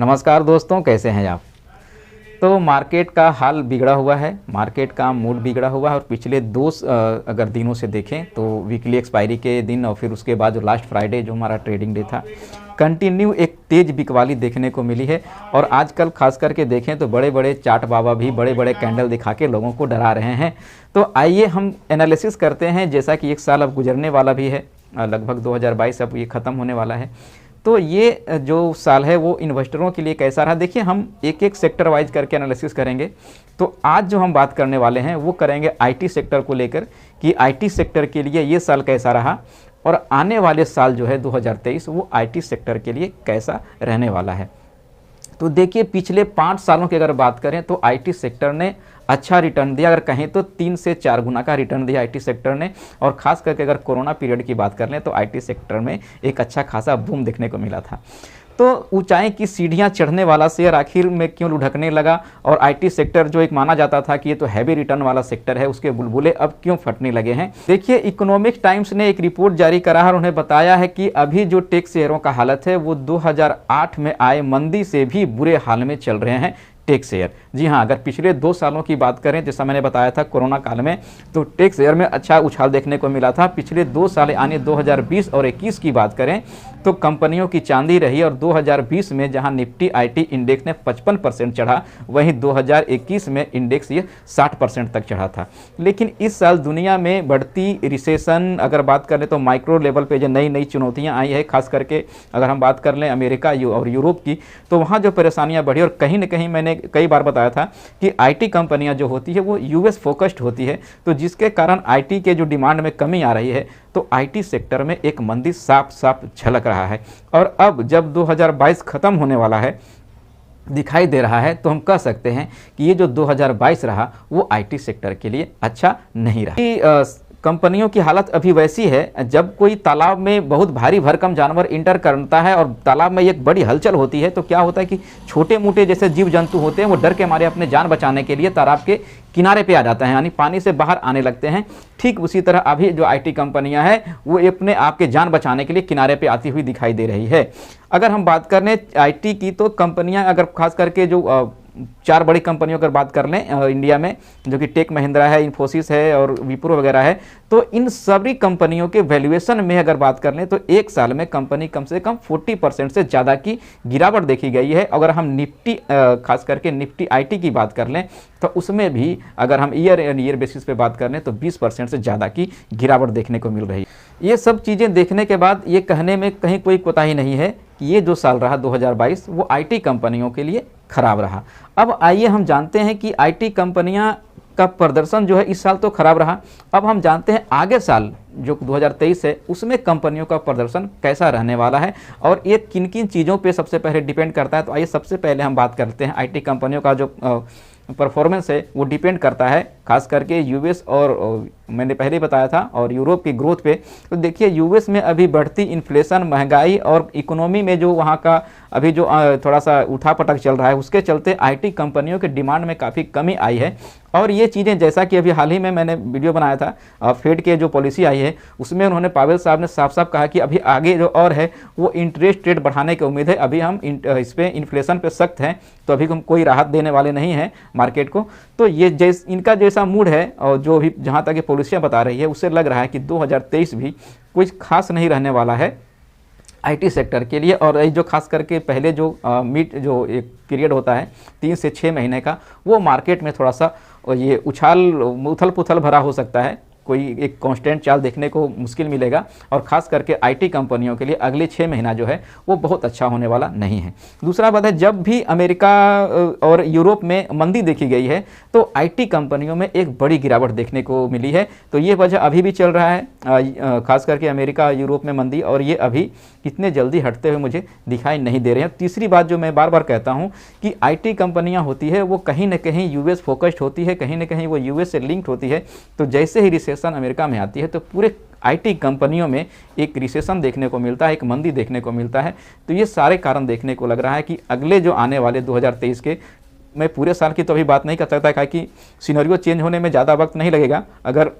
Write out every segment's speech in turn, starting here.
नमस्कार दोस्तों, कैसे हैं आप। तो मार्केट का हाल बिगड़ा हुआ है, मार्केट का मूड बिगड़ा हुआ है और पिछले अगर दिनों से देखें तो वीकली एक्सपायरी के दिन और फिर उसके बाद जो लास्ट फ्राइडे जो हमारा ट्रेडिंग डे था, कंटिन्यू एक तेज़ बिकवाली देखने को मिली है। और आजकल खास करके देखें तो बड़े बड़े चाट बाबा भी बड़े बड़े कैंडल दिखा के लोगों को डरा रहे हैं। तो आइए हम एनालिसिस करते हैं, जैसा कि एक साल अब गुजरने वाला भी है, लगभग 2022 अब ये ख़त्म होने वाला है। तो ये जो साल है वो इन्वेस्टरों के लिए कैसा रहा, देखिए हम एक एक सेक्टर वाइज करके एनालिसिस करेंगे। तो आज जो हम बात करने वाले हैं वो करेंगे आईटी सेक्टर को लेकर कि आईटी सेक्टर के लिए ये साल कैसा रहा और आने वाले साल जो है 2023 वो आईटी सेक्टर के लिए कैसा रहने वाला है। तो देखिए पिछले 5 सालों की अगर बात करें तो आईटी सेक्टर ने अच्छा रिटर्न दिया, अगर कहें तो 3 से 4 गुना का रिटर्न दिया आईटी सेक्टर ने। और ख़ास करके अगर कोरोना पीरियड की बात कर लें तो आईटी सेक्टर में एक अच्छा खासा बूम देखने को मिला था। तो ऊंचाई की सीढ़ियां चढ़ने वाला शेयर आखिर में क्यों लुढ़कने लगा, और आईटी सेक्टर जो एक माना जाता था कि ये तो हैवी रिटर्न वाला सेक्टर है, उसके बुलबुले अब क्यों फटने लगे हैं। देखिए इकोनॉमिक टाइम्स ने एक रिपोर्ट जारी करा है और उन्हें बताया है कि अभी जो टेक शेयरों का हालत है वो 2008 में आए मंदी से भी बुरे हाल में चल रहे हैं टेक शेयर। जी हाँ, अगर पिछले 2 सालों की बात करें, जैसा मैंने बताया था कोरोना काल में, तो टेक शेयर में अच्छा उछाल देखने को मिला था। पिछले 2 साल यानी 2020 और 21 की बात करें तो कंपनियों की चांदी रही, और 2020 में जहां निफ्टी आईटी इंडेक्स ने 55% चढ़ा, वहीं 2021 में इंडेक्स ये 60% तक चढ़ा था। लेकिन इस साल दुनिया में बढ़ती रिसेशन अगर बात करें तो माइक्रो लेवल पे जो नई नई चुनौतियां आई है, खास करके अगर हम बात कर लें अमेरिका और यूरोप की, तो वहाँ जो परेशानियाँ बढ़ी, और कहीं ना कहीं मैंने कई बार बताया था कि आईटी कंपनियां जो होती है वो यूएस फोकस्ड होती है, तो जिसके कारण आईटी के जो डिमांड में कमी आ रही है, तो आईटी सेक्टर में एक मंदी साफ साफ झलक रहा है। और अब जब 2022 खत्म होने वाला है, दिखाई दे रहा है, तो हम कह सकते हैं कि ये जो 2022 रहा वो आईटी सेक्टर के लिए अच्छा नहीं रहा। कंपनियों की हालत अभी वैसी है, जब कोई तालाब में बहुत भारी भरकम जानवर इंटर करता है और तालाब में एक बड़ी हलचल होती है, तो क्या होता है कि छोटे मोटे जैसे जीव जंतु होते हैं वो डर के मारे अपने जान बचाने के लिए तालाब के किनारे पे आ जाते हैं, यानी पानी से बाहर आने लगते हैं। ठीक उसी तरह अभी जो आईटी कंपनियां हैं वो अपने आप के जान बचाने के लिए किनारे पे आती हुई दिखाई दे रही है। अगर हम बात कर लें आईटी की, तो कंपनियां अगर खास करके जो 4 बड़ी कंपनियों की बात कर लें इंडिया में, जो कि टेक महिंद्रा है, इन्फोसिस है और विप्रो वगैरह है, तो इन सभी कंपनियों के वैल्यूएशन में अगर बात कर लें तो एक साल में कंपनी कम से कम 40% से ज़्यादा की गिरावट देखी गई है। अगर हम निफ्टी खास करके निफ्टी आईटी की बात कर लें तो उसमें भी अगर हम ईयर एंड ईयर बेसिस पे बात कर लें तो 20% से ज़्यादा की गिरावट देखने को मिल रही है। ये सब चीज़ें देखने के बाद ये कहने में कहीं कोई कोताही नहीं है कि ये जो साल रहा 2022 वो आईटी कंपनियों के लिए खराब रहा। अब आइए हम जानते हैं कि आईटी कंपनियां का प्रदर्शन जो है इस साल तो खराब रहा। अब हम जानते हैं आगे साल जो 2023 है उसमें कंपनियों का प्रदर्शन कैसा रहने वाला है और ये किन किन चीज़ों पे सबसे पहले डिपेंड करता है। तो आइए सबसे पहले हम बात करते हैं आईटी कंपनियों का जो परफॉर्मेंस है वो डिपेंड करता है खास करके यूएस और मैंने पहले बताया था और यूरोप की ग्रोथ पे। तो देखिए यूएस में अभी बढ़ती इन्फ्लेशन, महंगाई और इकोनॉमी में जो वहाँ का अभी जो थोड़ा सा उठापटक चल रहा है, उसके चलते आईटी कंपनियों के डिमांड में काफ़ी कमी आई है। और ये चीज़ें जैसा कि अभी हाल ही में मैंने वीडियो बनाया था फेड के जो पॉलिसी आई है उसमें उन्होंने पावेल साहब ने साफ साफ कहा कि अभी आगे जो और है वो इंटरेस्ट रेट बढ़ाने की उम्मीद है। अभी हम इस पर इन्फ्लेशन पे सख्त हैं, तो अभी हम कोई राहत देने वाले नहीं हैं मार्केट को। तो ये इनका जैसा मूड है और जो भी जहाँ तक ये पॉलिसियाँ बता रही है उससे लग रहा है कि 2023 भी कुछ खास नहीं रहने वाला है आईटी सेक्टर के लिए। और जो खास करके पहले जो जो एक पीरियड होता है 3 से 6 महीने का, वो मार्केट में थोड़ा सा ये उथल पुथल भरा हो सकता है, कोई एक कांस्टेंट चाल देखने को मुश्किल मिलेगा। और ख़ास करके आईटी कंपनियों के लिए अगले 6 महीना जो है वो बहुत अच्छा होने वाला नहीं है। दूसरा बात है, जब भी अमेरिका और यूरोप में मंदी देखी गई है तो आईटी कंपनियों में एक बड़ी गिरावट देखने को मिली है। तो ये वजह अभी भी चल रहा है, खास करके अमेरिका यूरोप में मंदी, और ये अभी इतने जल्दी हटते हुए मुझे दिखाई नहीं दे रहे हैं। तीसरी बात जो मैं बार बार कहता हूँ कि आईटी कंपनियाँ होती है वो कहीं ना कहीं यूएस फोकस्ड होती है, कहीं ना कहीं वो यूएस से लिंक्ड होती है। तो जैसे ही रिसेशन अमेरिका में आती है तो पूरे आईटी कंपनियों में एक रिसेशन देखने को मिलता है, एक मंदी देखने को मिलता है। तो ये सारे कारण देखने को लग रहा है कि अगले जो आने वाले 2023 के, मैं पूरे साल की तो अभी बात नहीं कर सकता, क्योंकि सिनेरियो चेंज होने में ज़्यादा वक्त नहीं लगेगा। अगर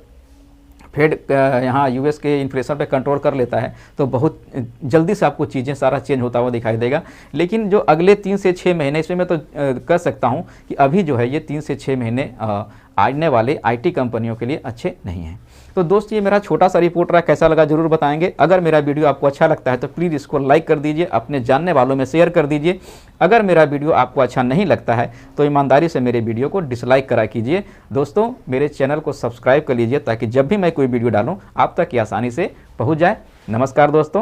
फेड यहाँ यूएस के इन्फ्लेशन पे कंट्रोल कर लेता है तो बहुत जल्दी से आपको चीज़ें सारा चेंज होता हुआ दिखाई देगा। लेकिन जो अगले 3 से 6 महीने, इसमें मैं तो कह सकता हूँ कि अभी जो है ये 3 से 6 महीने आने वाले आईटी कंपनियों के लिए अच्छे नहीं हैं। तो दोस्त ये मेरा छोटा सा रिपोर्ट रहा, कैसा लगा जरूर बताएंगे। अगर मेरा वीडियो आपको अच्छा लगता है तो प्लीज़ इसको लाइक कर दीजिए, अपने जानने वालों में शेयर कर दीजिए। अगर मेरा वीडियो आपको अच्छा नहीं लगता है तो ईमानदारी से मेरे वीडियो को डिसलाइक करा कीजिए। दोस्तों मेरे चैनल को सब्सक्राइब कर लीजिए ताकि जब भी मैं कोई वीडियो डालूँ आप तक ये आसानी से पहुँच जाए। नमस्कार दोस्तों।